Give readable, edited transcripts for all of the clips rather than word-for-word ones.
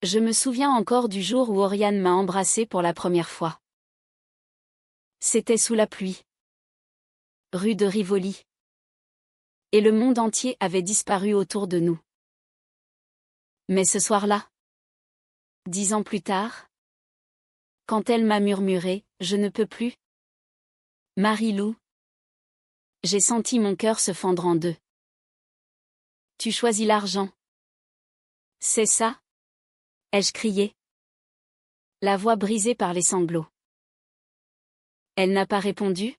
Je me souviens encore du jour où Oriane m'a embrassée pour la première fois. C'était sous la pluie. Rue de Rivoli. Et le monde entier avait disparu autour de nous. Mais ce soir-là, 10 ans plus tard, quand elle m'a murmuré « Je ne peux plus », Marie-Lou, j'ai senti mon cœur se fendre en deux. Tu choisis l'argent. C'est ça? Ai-je crié. La voix brisée par les sanglots. Elle n'a pas répondu,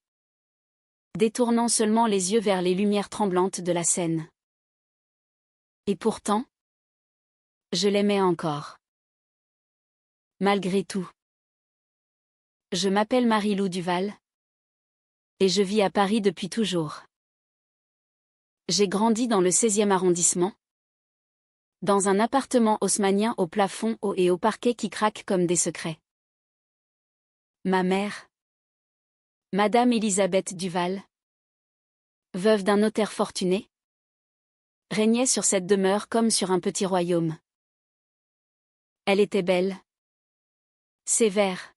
détournant seulement les yeux vers les lumières tremblantes de la Seine. Et pourtant, je l'aimais encore. Malgré tout. Je m'appelle Marie-Lou Duval. Et je vis à Paris depuis toujours. J'ai grandi dans le 16e arrondissement. Dans un appartement haussmannien au plafond haut et au parquet qui craque comme des secrets. Ma mère, Madame Elisabeth Duval, veuve d'un notaire fortuné, régnait sur cette demeure comme sur un petit royaume. Elle était belle, sévère,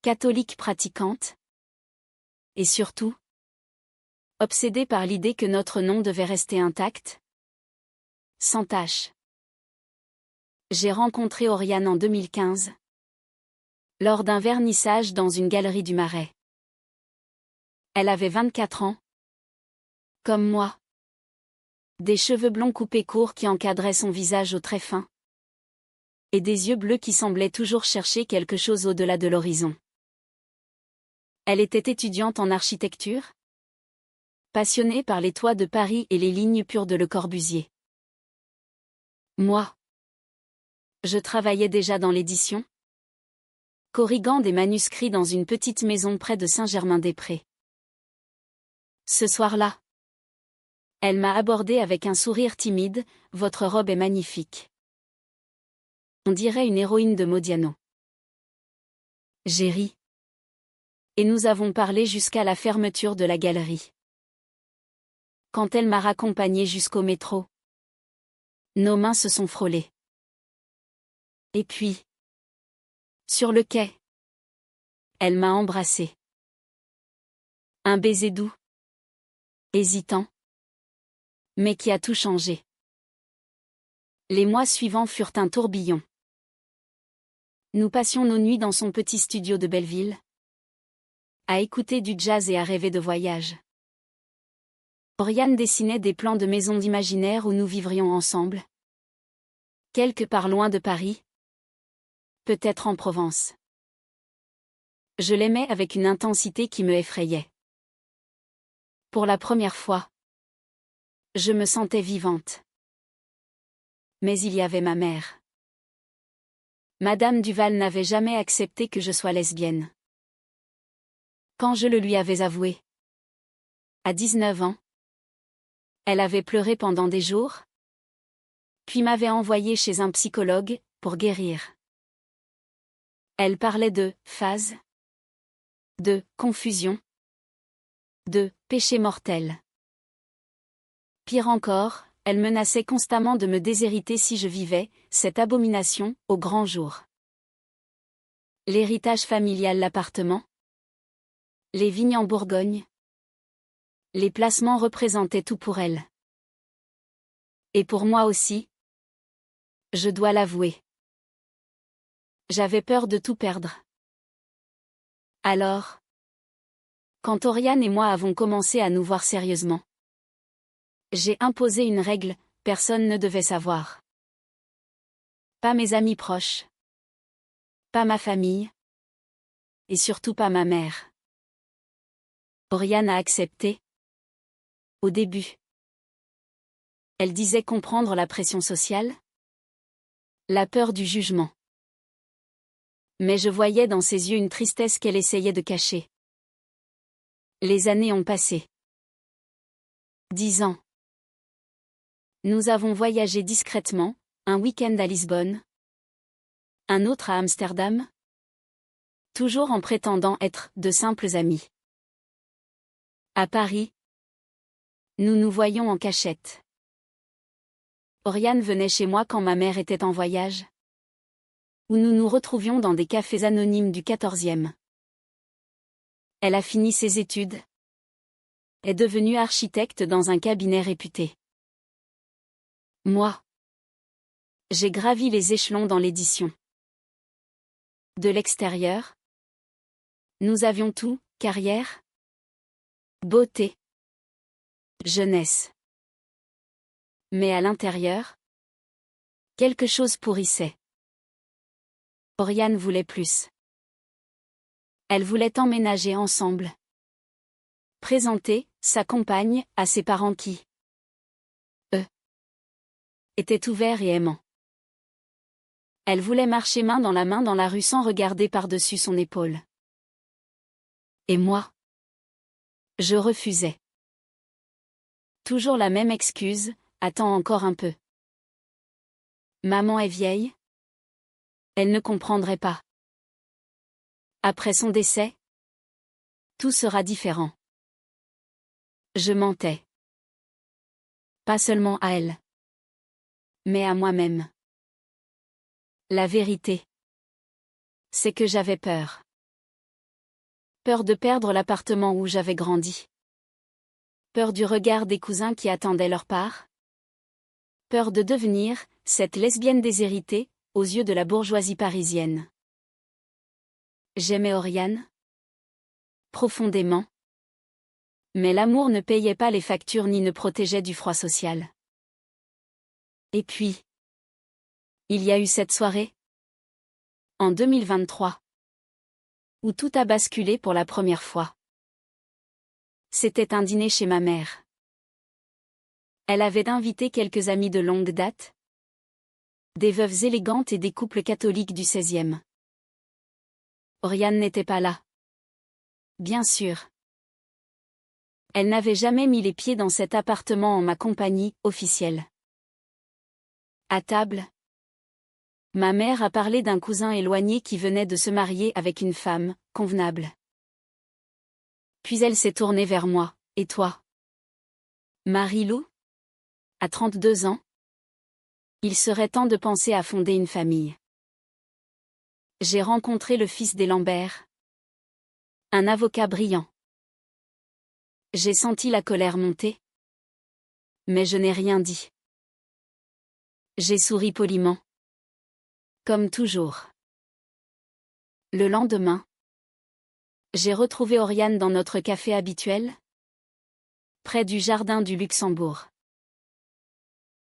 catholique pratiquante, et surtout, obsédée par l'idée que notre nom devait rester intact, sans tache. J'ai rencontré Oriane en 2015, lors d'un vernissage dans une galerie du Marais. Elle avait 24 ans, comme moi. Des cheveux blonds coupés courts qui encadraient son visage au trait fin. Et des yeux bleus qui semblaient toujours chercher quelque chose au-delà de l'horizon. Elle était étudiante en architecture, passionnée par les toits de Paris et les lignes pures de Le Corbusier. Moi, je travaillais déjà dans l'édition, corriguant des manuscrits dans une petite maison près de Saint-Germain-des-Prés. Ce soir-là, elle m'a abordé avec un sourire timide, « Votre robe est magnifique. » On dirait une héroïne de Modiano. J'ai ri. Et nous avons parlé jusqu'à la fermeture de la galerie. Quand elle m'a raccompagnée jusqu'au métro, nos mains se sont frôlées. Et puis, sur le quai, elle m'a embrassée. Un baiser doux, hésitant, mais qui a tout changé. Les mois suivants furent un tourbillon. Nous passions nos nuits dans son petit studio de Belleville, à écouter du jazz et à rêver de voyage. Oriane dessinait des plans de maisons imaginaires où nous vivrions ensemble. Quelque part loin de Paris. Peut-être en Provence. Je l'aimais avec une intensité qui me effrayait. Pour la première fois, je me sentais vivante. Mais il y avait ma mère. Madame Duval n'avait jamais accepté que je sois lesbienne. Quand je le lui avais avoué, à 19 ans, elle avait pleuré pendant des jours, puis m'avait envoyé chez un psychologue, pour guérir. Elle parlait de « phase », de « confusion », de « péché mortel ». Pire encore, elle menaçait constamment de me déshériter si je vivais, cette abomination, au grand jour. L'héritage familial, l'appartement, les vignes en Bourgogne. Les placements représentaient tout pour elle. Et pour moi aussi. Je dois l'avouer. J'avais peur de tout perdre. Alors, quand Oriane et moi avons commencé à nous voir sérieusement, j'ai imposé une règle, personne ne devait savoir. Pas mes amis proches. Pas ma famille. Et surtout pas ma mère. Oriane a accepté. Au début. Elle disait comprendre la pression sociale. La peur du jugement. Mais je voyais dans ses yeux une tristesse qu'elle essayait de cacher. Les années ont passé. 10 ans. Nous avons voyagé discrètement, un week-end à Lisbonne. Un autre à Amsterdam. Toujours en prétendant être de simples amis. À Paris, nous nous voyions en cachette. Oriane venait chez moi quand ma mère était en voyage. où nous nous retrouvions dans des cafés anonymes du 14e. Elle a fini ses études, est devenue architecte dans un cabinet réputé. Moi, j'ai gravi les échelons dans l'édition. De l'extérieur, nous avions tout, carrière, beauté, jeunesse. Mais à l'intérieur, quelque chose pourrissait. Oriane voulait plus. Elle voulait emménager ensemble. Présenter sa compagne à ses parents qui, eux, étaient ouverts et aimants. Elle voulait marcher main dans la rue sans regarder par-dessus son épaule. Et moi, je refusais. Toujours la même excuse, attends encore un peu. Maman est vieille. Elle ne comprendrait pas. Après son décès, tout sera différent. Je mentais. Pas seulement à elle, mais à moi-même. La vérité, c'est que j'avais peur. Peur de perdre l'appartement où j'avais grandi. Peur du regard des cousins qui attendaient leur part. Peur de devenir cette lesbienne déshéritée, aux yeux de la bourgeoisie parisienne. J'aimais Oriane. Profondément. Mais l'amour ne payait pas les factures ni ne protégeait du froid social. Et puis, il y a eu cette soirée, en 2023, où tout a basculé pour la première fois. C'était un dîner chez ma mère. Elle avait invité quelques amis de longue date, des veuves élégantes et des couples catholiques du 16e. Oriane n'était pas là. Bien sûr. Elle n'avait jamais mis les pieds dans cet appartement en ma compagnie officielle. À table, ma mère a parlé d'un cousin éloigné qui venait de se marier avec une femme convenable. Puis elle s'est tournée vers moi. Et toi? Marie-Lou? À 32 ans? Il serait temps de penser à fonder une famille. J'ai rencontré le fils des Lambert. Un avocat brillant. J'ai senti la colère monter. Mais je n'ai rien dit. J'ai souri poliment. Comme toujours. Le lendemain, j'ai retrouvé Oriane dans notre café habituel, près du jardin du Luxembourg.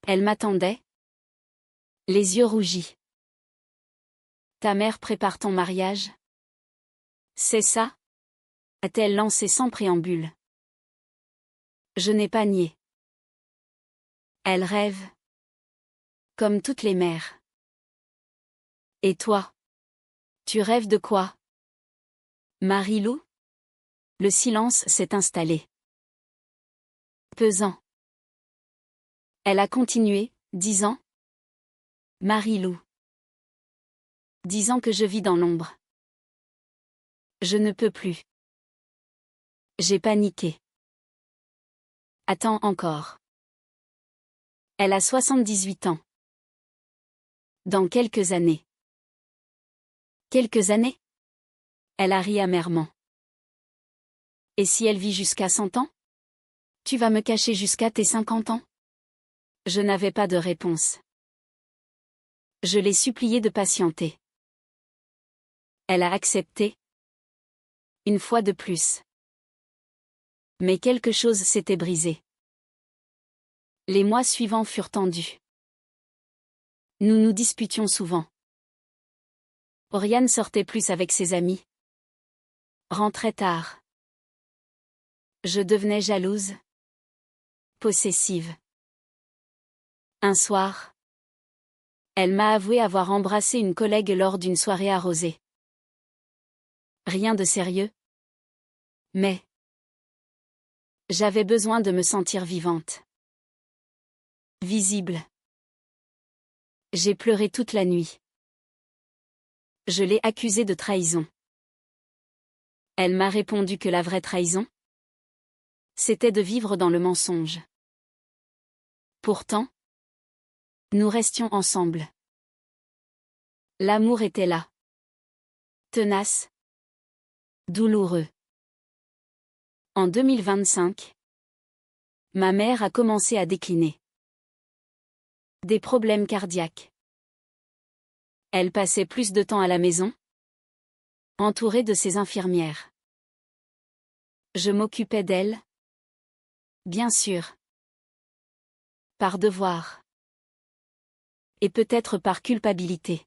Elle m'attendait, les yeux rougis. Ta mère prépare ton mariage? C'est ça? A-t-elle lancé sans préambule. Je n'ai pas nié. Elle rêve. Comme toutes les mères. Et toi? Tu rêves de quoi? Marie-Lou? Le silence s'est installé. Pesant. Elle a continué, 10 ans. Marie-Lou. 10 ans que je vis dans l'ombre. Je ne peux plus. J'ai paniqué. Attends encore. Elle a 78 ans. Dans quelques années. Quelques années? Elle a ri amèrement. Et si elle vit jusqu'à 100 ans? Tu vas me cacher jusqu'à tes 50 ans? Je n'avais pas de réponse. Je l'ai suppliée de patienter. Elle a accepté. Une fois de plus. Mais quelque chose s'était brisé. Les mois suivants furent tendus. Nous nous disputions souvent. Oriane sortait plus avec ses amis. Rentrait tard. Je devenais jalouse. Possessive. Un soir, elle m'a avoué avoir embrassé une collègue lors d'une soirée arrosée. Rien de sérieux. Mais j'avais besoin de me sentir vivante. Visible. J'ai pleuré toute la nuit. Je l'ai accusée de trahison. Elle m'a répondu que la vraie trahison, c'était de vivre dans le mensonge. Pourtant, nous restions ensemble. L'amour était là. Tenace. Douloureux. En 2025, ma mère a commencé à décliner. Des problèmes cardiaques. Elle passait plus de temps à la maison, entourée de ses infirmières. Je m'occupais d'elle. Bien sûr. Par devoir. Et peut-être par culpabilité.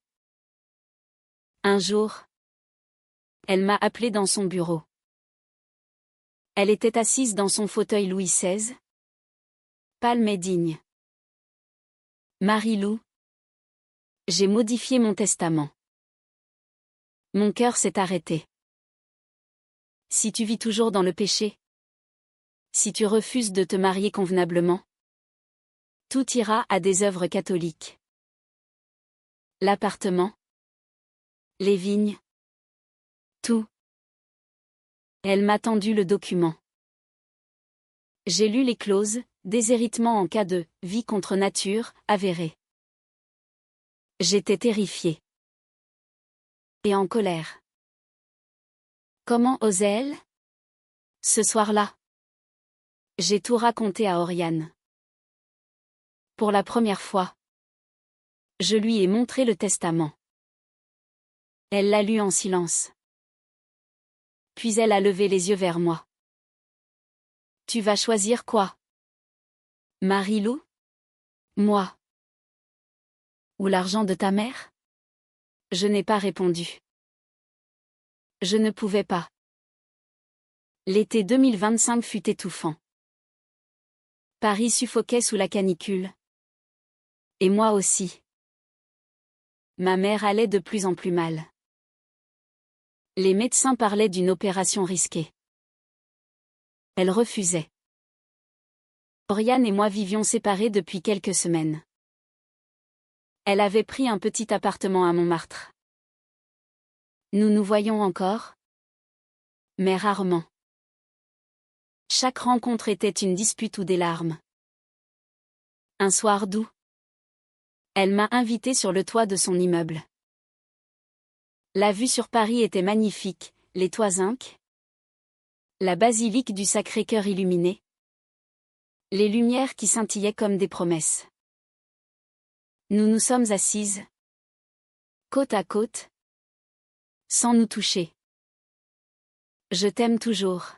Un jour, elle m'a appelé dans son bureau. Elle était assise dans son fauteuil Louis XVI. Calme et digne. Marie-Lou. J'ai modifié mon testament. Mon cœur s'est arrêté. Si tu vis toujours dans le péché, si tu refuses de te marier convenablement, tout ira à des œuvres catholiques. L'appartement, les vignes, tout. Elle m'a tendu le document. J'ai lu les clauses, déshéritement en cas de vie contre nature avérée. J'étais terrifiée. Et en colère. Comment osait-elle? Ce soir-là, j'ai tout raconté à Oriane. Pour la première fois, je lui ai montré le testament. Elle l'a lu en silence. Puis elle a levé les yeux vers moi. Tu vas choisir quoi? Marie-Lou? Moi? Ou l'argent de ta mère? Je n'ai pas répondu. Je ne pouvais pas. L'été 2025 fut étouffant. Paris suffoquait sous la canicule. Et moi aussi. Ma mère allait de plus en plus mal. Les médecins parlaient d'une opération risquée. Elle refusait. Oriane et moi vivions séparés depuis quelques semaines. Elle avait pris un petit appartement à Montmartre. Nous nous voyons encore, mais rarement. Chaque rencontre était une dispute ou des larmes. Un soir doux, elle m'a invité sur le toit de son immeuble. La vue sur Paris était magnifique, les toits zinc, la basilique du Sacré-Cœur illuminée, les lumières qui scintillaient comme des promesses. Nous nous sommes assises, côte à côte, sans nous toucher. Je t'aime toujours.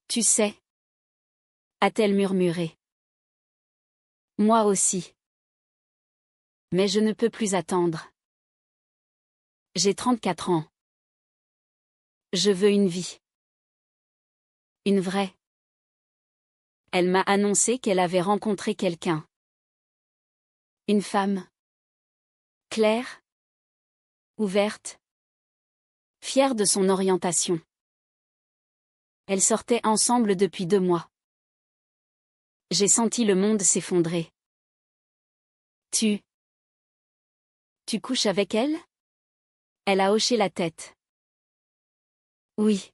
Tu sais, a-t-elle murmuré. Moi aussi. Mais je ne peux plus attendre. J'ai 34 ans. Je veux une vie. Une vraie. Elle m'a annoncé qu'elle avait rencontré quelqu'un. Une femme. Claire. Ouverte. Fière de son orientation. Elles sortaient ensemble depuis 2 mois. J'ai senti le monde s'effondrer. Tu couches avec elle? Elle a hoché la tête. Oui.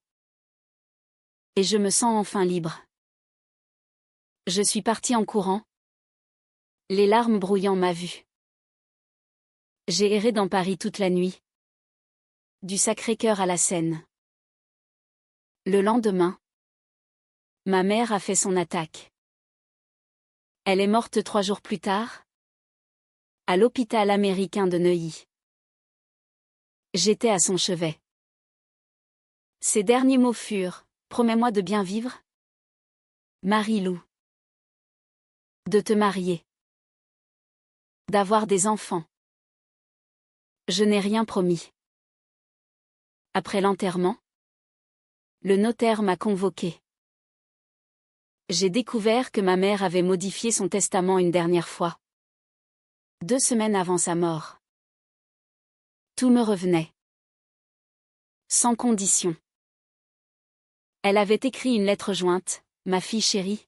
Et je me sens enfin libre. Je suis partie en courant. Les larmes brouillant ma vue. J'ai erré dans Paris toute la nuit. Du Sacré-Cœur à la Seine. Le lendemain, ma mère a fait son attaque. Elle est morte 3 jours plus tard, à l'hôpital américain de Neuilly. J'étais à son chevet. Ses derniers mots furent: promets-moi de bien vivre, Marie-Lou. De te marier. D'avoir des enfants. Je n'ai rien promis. Après l'enterrement, le notaire m'a convoqué. J'ai découvert que ma mère avait modifié son testament une dernière fois. 2 semaines avant sa mort. Tout me revenait. Sans condition. Elle avait écrit une lettre jointe: ma fille chérie.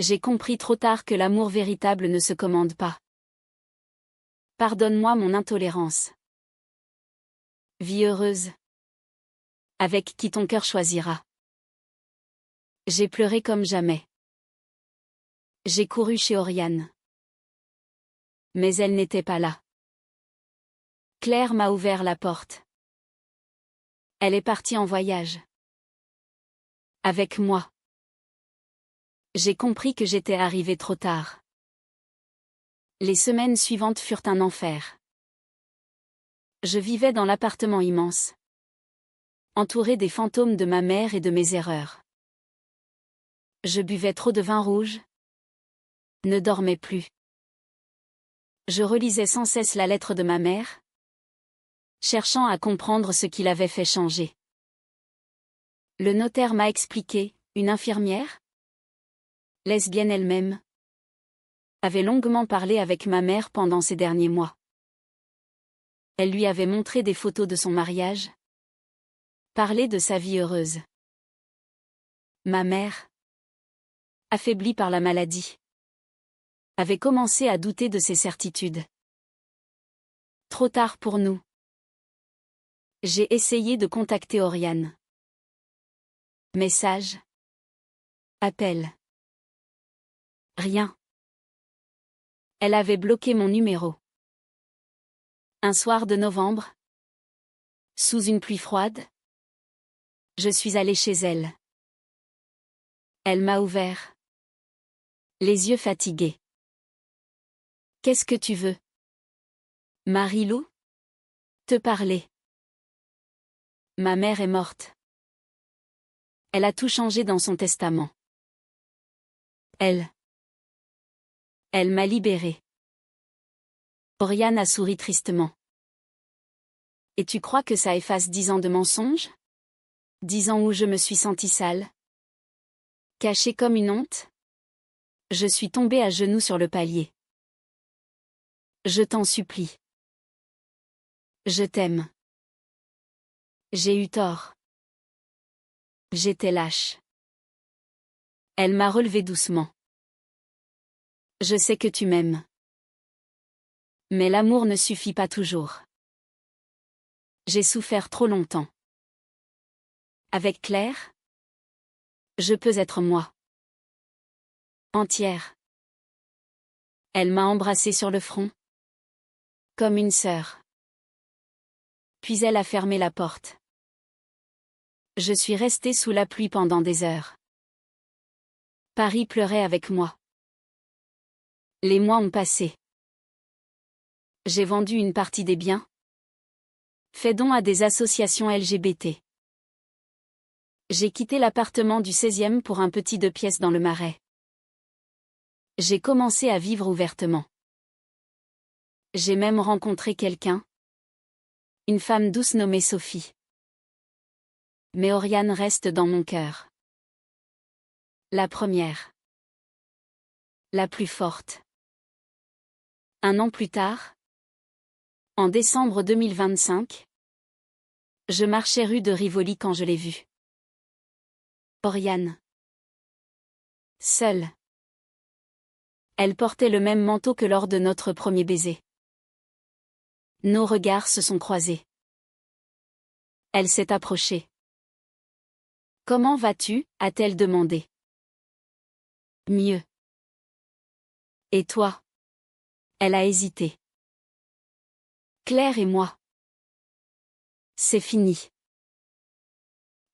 J'ai compris trop tard que l'amour véritable ne se commande pas. Pardonne-moi mon intolérance. Vie heureuse. Avec qui ton cœur choisira. J'ai pleuré comme jamais. J'ai couru chez Oriane. Mais elle n'était pas là. Claire m'a ouvert la porte. Elle est partie en voyage. Avec moi. J'ai compris que j'étais arrivée trop tard. Les semaines suivantes furent un enfer. Je vivais dans l'appartement immense, entouré des fantômes de ma mère et de mes erreurs. Je buvais trop de vin rouge. Ne dormais plus. Je relisais sans cesse la lettre de ma mère, cherchant à comprendre ce qui l'avait fait changer. Le notaire m'a expliqué, une infirmière, lesbienne elle-même, avait longuement parlé avec ma mère pendant ces derniers mois. Elle lui avait montré des photos de son mariage, parlé de sa vie heureuse. Ma mère, affaiblie par la maladie, avait commencé à douter de ses certitudes. Trop tard pour nous. J'ai essayé de contacter Oriane. Message. Appel. Rien. Elle avait bloqué mon numéro. Un soir de novembre, sous une pluie froide, je suis allée chez elle. Elle m'a ouvert. Les yeux fatigués. Qu'est-ce que tu veux? Marie-Lou? Te parler. Ma mère est morte. Elle a tout changé dans son testament. Elle m'a libérée. Oriane a souri tristement. Et tu crois que ça efface 10 ans de mensonges? 10 ans où je me suis sentie sale? Cachée comme une honte? Je suis tombée à genoux sur le palier. Je t'en supplie. Je t'aime. J'ai eu tort. J'étais lâche. Elle m'a relevé doucement. Je sais que tu m'aimes. Mais l'amour ne suffit pas toujours. J'ai souffert trop longtemps. Avec Claire, je peux être moi. Entière. Elle m'a embrassée sur le front. Comme une sœur. Puis elle a fermé la porte. Je suis restée sous la pluie pendant des heures. Paris pleurait avec moi. Les mois ont passé. J'ai vendu une partie des biens. Fait don à des associations LGBT. J'ai quitté l'appartement du 16e pour un petit 2 pièces dans le Marais. J'ai commencé à vivre ouvertement. J'ai même rencontré quelqu'un. Une femme douce nommée Sophie. Mais Oriane reste dans mon cœur. La première. La plus forte. Un an plus tard, en décembre 2025, je marchais rue de Rivoli quand je l'ai vue. Oriane. Seule. Elle portait le même manteau que lors de notre premier baiser. Nos regards se sont croisés. Elle s'est approchée. Comment vas-tu? A-t-elle demandé. Mieux. Et toi? Elle a hésité. Claire et moi. C'est fini.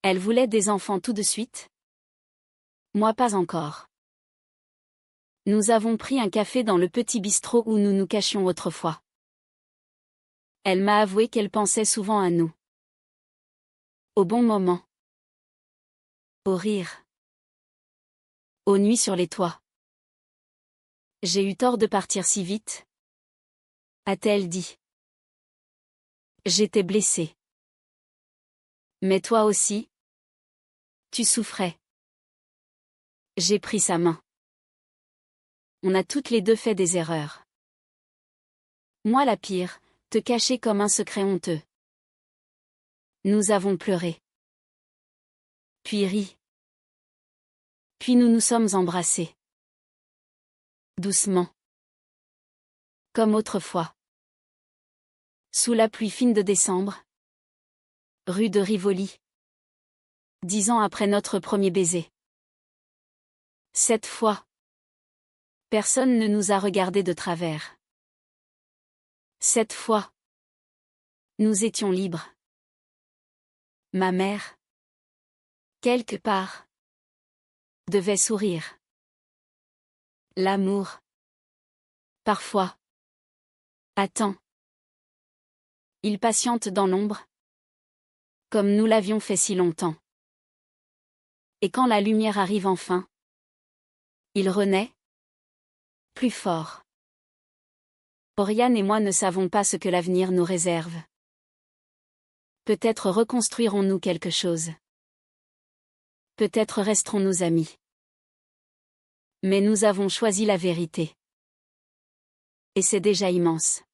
Elle voulait des enfants tout de suite? Moi pas encore. Nous avons pris un café dans le petit bistrot où nous nous cachions autrefois. Elle m'a avoué qu'elle pensait souvent à nous. Au bon moment. Au rire. Aux nuits sur les toits. J'ai eu tort de partir si vite, a-t-elle dit. J'étais blessée. Mais toi aussi? Tu souffrais. J'ai pris sa main. On a toutes les deux fait des erreurs. Moi la pire, te cacher comme un secret honteux. Nous avons pleuré. Puis ri. Puis nous nous sommes embrassés. Doucement. Comme autrefois. Sous la pluie fine de décembre. Rue de Rivoli. 10 ans après notre premier baiser. Cette fois. Personne ne nous a regardés de travers. Cette fois. Nous étions libres. Ma mère, quelque part, devait sourire. L'amour, parfois, attend. Il patiente dans l'ombre, comme nous l'avions fait si longtemps. Et quand la lumière arrive enfin, il renaît, plus fort. Oriane et moi ne savons pas ce que l'avenir nous réserve. Peut-être reconstruirons-nous quelque chose. Peut-être resterons-nous amis. Mais nous avons choisi la vérité. Et c'est déjà immense.